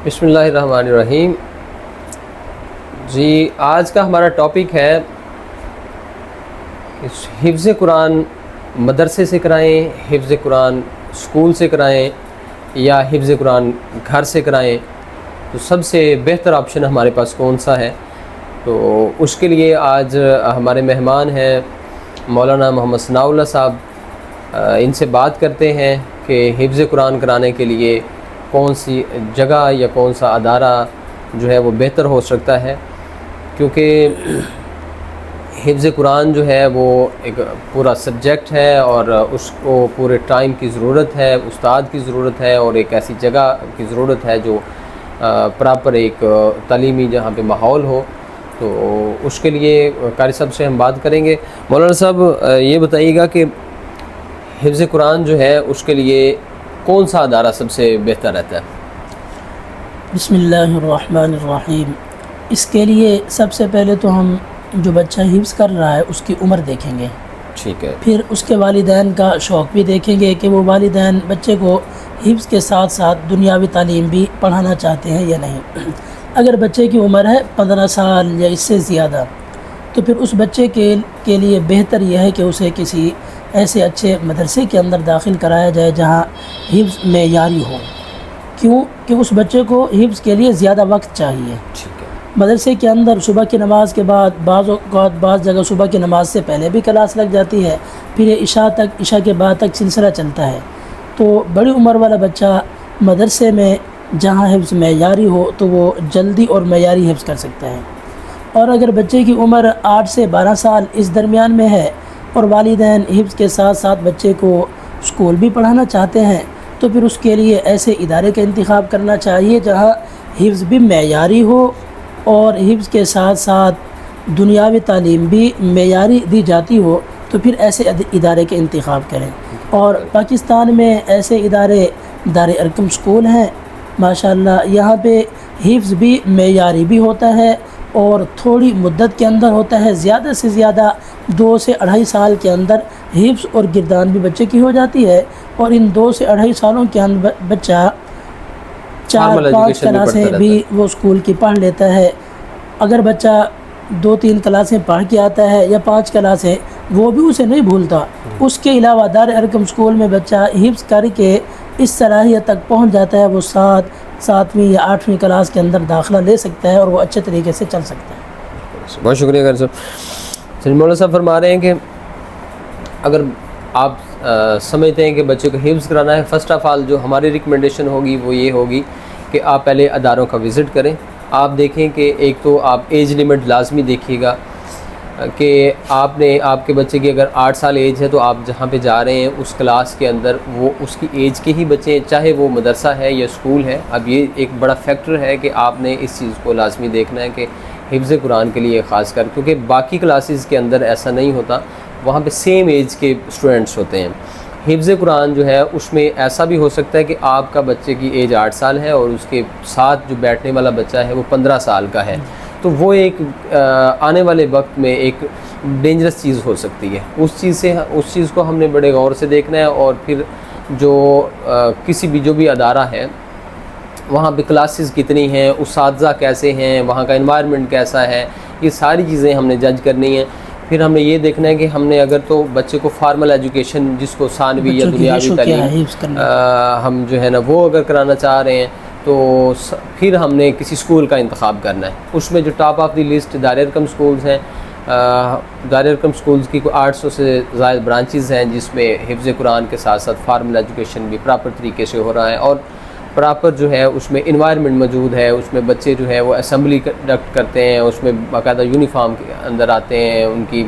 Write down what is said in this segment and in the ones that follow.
بسم اللہ الرحمن الرحیم۔ جی آج کا ہمارا ٹاپک ہے کہ حفظ قرآن مدرسے سے کرائیں، حفظ قرآن اسکول سے کرائیں یا حفظ قرآن گھر سے کرائیں، تو سب سے بہتر آپشن ہمارے پاس کون سا ہے؟ تو اس کے لیے آج ہمارے مہمان ہیں مولانا محمد ثناء اللہ صاحب۔ ان سے بات کرتے ہیں کہ حفظ قرآن کرانے کے لیے کون سی جگہ یا کون سا ادارہ جو ہے وہ بہتر ہو سکتا ہے، کیونکہ حفظ قرآن جو ہے وہ ایک پورا سبجیکٹ ہے اور اس کو پورے ٹائم کی ضرورت ہے، استاد کی ضرورت ہے اور ایک ایسی جگہ کی ضرورت ہے جو پراپر ایک تعلیمی جہاں پہ ماحول ہو۔ تو اس کے لیے قاری صاحب سے ہم بات کریں گے۔ مولانا صاحب یہ بتائیے گا کہ حفظ قرآن جو ہے اس کے لیے کون سا ادارہ سب سے بہتر رہتا ہے؟ بسم اللہ الرحمن الرحیم۔ اس کے لیے سب سے پہلے تو ہم جو بچہ حفظ کر رہا ہے اس کی عمر دیکھیں گے، ٹھیک ہے۔ پھر اس کے والدین کا شوق بھی دیکھیں گے کہ وہ والدین بچے کو حفظ کے ساتھ ساتھ دنیاوی تعلیم بھی پڑھانا چاہتے ہیں یا نہیں۔ اگر بچے کی عمر ہے 15 سال یا اس سے زیادہ، تو پھر اس بچے کے لیے بہتر یہ ہے کہ اسے کسی ایسے اچھے مدرسے کے اندر داخل کرایا جائے جہاں حفظ معیاری ہو، کیوں کہ اس بچے کو حفظ کے لیے زیادہ وقت چاہیے۔ ٹھیک ہے۔ مدرسے کے اندر صبح کی نماز کے بعد بعض جگہ صبح کی نماز سے پہلے بھی کلاس لگ جاتی ہے، پھر یہ عشاء کے بعد تک سلسلہ چلتا ہے۔ تو بڑی عمر والا بچہ مدرسے میں جہاں حفظ معیاری ہو تو وہ جلدی اور معیاری حفظ کر سکتا ہے۔ اور اگر بچے کی عمر 8 سے 12 سال اس درمیان میں ہے اور والدین حفظ کے ساتھ ساتھ بچے کو اسکول بھی پڑھانا چاہتے ہیں، تو پھر اس کے لیے ایسے ادارے کا انتخاب کرنا چاہیے جہاں حفظ بھی معیاری ہو اور حفظ کے ساتھ ساتھ دنیاوی تعلیم بھی معیاری دی جاتی ہو، تو پھر ایسے ادارے کا انتخاب کریں۔ اور پاکستان میں ایسے ادارے دار ارقم اسکول ہیں ماشاءاللہ، یہاں پہ حفظ بھی معیاری بھی ہوتا ہے اور تھوڑی مدت کے اندر ہوتا ہے، زیادہ سے زیادہ 2 سے 2.5 سال کے اندر حفظ اور گردان بھی بچے کی ہو جاتی ہے، اور ان 2 سے 2.5 سالوں کے اندر بچہ 4-5 کلاسیں بھی وہ اسکول کی پڑھ لیتا ہے۔ اگر بچہ 2-3 کلاسیں پڑھ کے آتا ہے یا 5 کلاسیں، وہ بھی اسے نہیں بھولتا۔ اس کے علاوہ دار ارقم اسکول میں بچہ حفظ کر کے اس صلاحیت تک پہنچ جاتا ہے، وہ 7ویں یا 8ویں کلاس کے اندر داخلہ لے سکتا ہے اور وہ اچھے طریقے سے چل سکتا ہے۔ بہت شکریہ قاری صاحب۔ مولانا صاحب فرما رہے ہیں کہ اگر آپ سمجھتے ہیں کہ بچے کو حفظ کرانا ہے، فرسٹ آف آل جو ہماری ریکمنڈیشن ہوگی وہ یہ ہوگی کہ آپ پہلے اداروں کا وزٹ کریں۔ آپ دیکھیں کہ ایک تو آپ ایج لمٹ لازمی دیکھیے گا کہ آپ کے بچے کی اگر 8 سال ایج ہے تو آپ جہاں پہ جا رہے ہیں اس کلاس کے اندر وہ اس کی ایج کے ہی بچے ہیں، چاہے وہ مدرسہ ہے یا اسکول ہے۔ اب یہ ایک بڑا فیکٹر ہے کہ آپ نے اس چیز کو لازمی دیکھنا ہے کہ حفظ قرآن کے لیے خاص کر، کیونکہ باقی کلاسز کے اندر ایسا نہیں ہوتا، وہاں پہ سیم ایج کے اسٹوڈنٹس ہوتے ہیں۔ حفظ قرآن جو ہے اس میں ایسا بھی ہو سکتا ہے کہ آپ کا بچے کی ایج 8 سال ہے اور اس کے ساتھ جو بیٹھنے والا بچہ ہے وہ 15 سال کا ہے، تو وہ ایک آنے والے وقت میں ایک ڈینجرس چیز ہو سکتی ہے۔ اس چیز کو ہم نے بڑے غور سے دیکھنا ہے، اور پھر جو جو بھی ادارہ ہے وہاں پہ کلاسز کتنی ہیں، اساتذہ کیسے ہیں، وہاں کا انوائرمنٹ کیسا ہے، یہ ساری چیزیں ہم نے جج کرنی ہیں۔ پھر ہم نے یہ دیکھنا ہے کہ ہم نے اگر تو بچے کو فارمل ایجوکیشن جس کو ثانوی یا دنیاوی تعلیم ہم جو ہے نا وہ اگر کرانا چاہ رہے ہیں، تو پھر ہم نے کسی اسکول کا انتخاب کرنا ہے۔ اس میں جو ٹاپ آف دی لسٹ دار ارقم اسکولز ہیں، دار ارقم اسکولز کی کوئی 800 سے زائد برانچز ہیں جس میں حفظ قرآن کے ساتھ ساتھ فارمل ایجوکیشن بھی پراپر طریقے سے ہو رہا ہے، اور پراپر جو ہے اس میں انوائرمنٹ موجود ہے، اس میں بچے جو ہے وہ اسمبلی کنڈکٹ کرتے ہیں، اس میں باقاعدہ یونیفارم کے اندر آتے ہیں، ان کی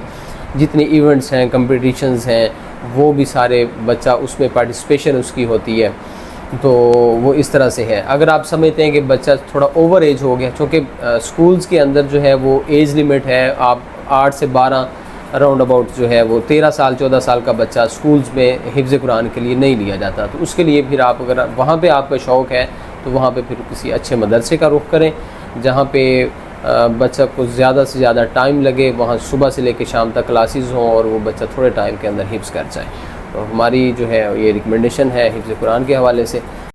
جتنے ایونٹس ہیں، کمپٹیشنز ہیں، وہ بھی سارے بچہ اس میں پارٹیسپیشن اس کی ہوتی ہے۔ تو وہ اس طرح سے ہے۔ اگر آپ سمجھتے ہیں کہ بچہ تھوڑا اوور ایج ہو گیا، چونکہ اسکولز کے اندر جو ہے وہ ایج لمٹ ہے، آپ 8 سے 12 اراؤنڈ اباؤٹ جو ہے وہ 13 سال 14 سال کا بچہ سکولز میں حفظ قرآن کے لیے نہیں لیا جاتا، تو اس کے لیے پھر آپ اگر وہاں پہ آپ کا شوق ہے تو وہاں پہ پھر کسی اچھے مدرسے کا رخ کریں جہاں پہ بچہ کو زیادہ سے زیادہ ٹائم لگے، وہاں صبح سے لے کے شام تک کلاسز ہوں اور وہ بچہ تھوڑے ٹائم کے اندر حفظ کر جائے۔ تو ہماری جو ہے یہ ریکمنڈیشن ہے حفظ قرآن کے حوالے سے۔